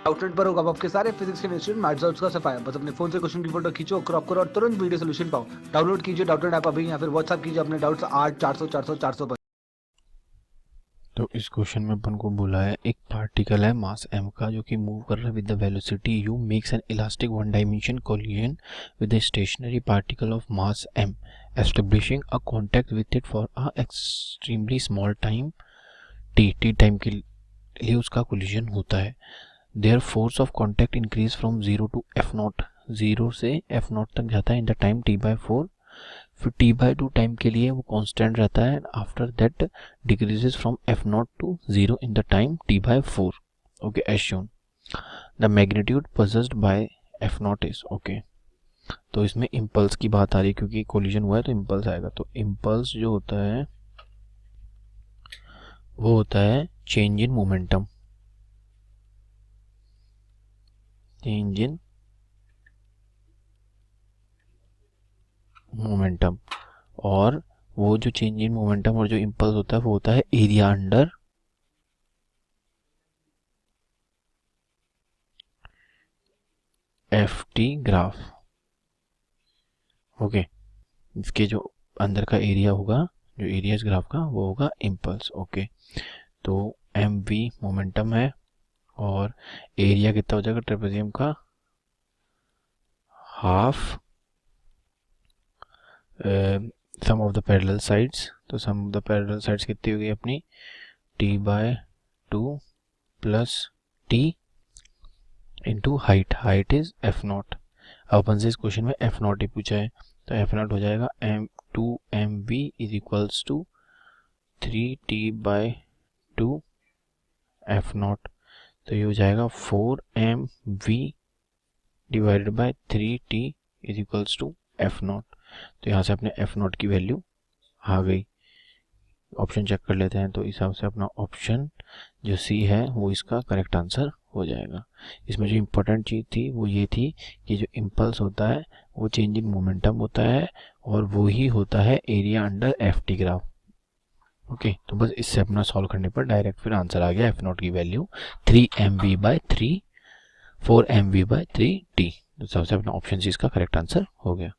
Outlet पर होगा आपके सारे फिजिक्स के इंस्टीट्यूट मैथ्स और उसका सफाया। बस अपने फोन से क्वेश्चन की फोटो खींचो, क्रॉप करो और तुरंत वीडियो सोल्यूशन पाओ। डाउनलोड कीजिए डाउटनेट ऐप अभी या फिर व्हाट्सएप कीजिए अपने डाउट्स 8 400 400 400 पर। तो इस क्वेश्चन में अपन को बोला है एक पार्टिकल है मास m का जो कि मूव कर रहा है with the velocity u makes an elastic one dimension collision with a stationary particle of mass m establishing a contact with it for a extremely small time t time के लिए उसका collision होता है। There force of contact increase from 0 to f0, 0 से f0 तक जाता है इन the time t/4। फिर t/2 टाइम के लिए वो कांस्टेंट रहता है। After that decreases from f0 to 0 in the time t/4। Okay, as shown. The magnitude posed by f0 is okay. तो इसमें इम्पल्स की बात आ रही है क्योंकि कोलिजन हुआ है तो इम्पल्स आएगा। तो इम्पल्स जो होता है वो होता है change in momentum, change in momentum. और वो जो चेंज इन मोमेंटम और जो इम्पल्स होता है वो होता है area under ft graph. Okay, इसके जो अंदर का एरिया होगा, जो एरिया इस ग्राफ का, वो होगा इम्पल्स। ओके, तो mv मोमेंटम है और एरिया कितना हो जाएगा ट्रेपेजियम का, half sum of the parallel sides. तो सम ऑफ द पैरेलल साइड्स कितनी होगी अपनी, t/2 plus t into height. Height is f0। अपन से इस क्वेश्चन में f0 ही पूछा है तो f0 हो जाएगा m2mv is equals to 3t/2 f0। तो ये हो जाएगा 4mv divided by 3t is equals to f0। तो यहाँ से अपने f0 की वैल्यू आ गई। ऑप्शन चेक कर लेते हैं। तो इस हिसाब से अपना ऑप्शन जो सी है वो इसका करेक्ट आंसर हो जाएगा। इसमें जो इम्पोर्टेंट चीज़ थी वो ये थी कि जो इम्पल्स होता है वो चेंज इन मोमेंटम होता है और वो ही होता है area under ft graph. Okay, तो बस इससे अपना सॉल्व करने पर डायरेक्ट फिर आंसर आ गया f0 की वैल्यू 3mv/3 4mv/3t। तो सबसे अपना ऑप्शन सी इसका करेक्ट आंसर हो गया।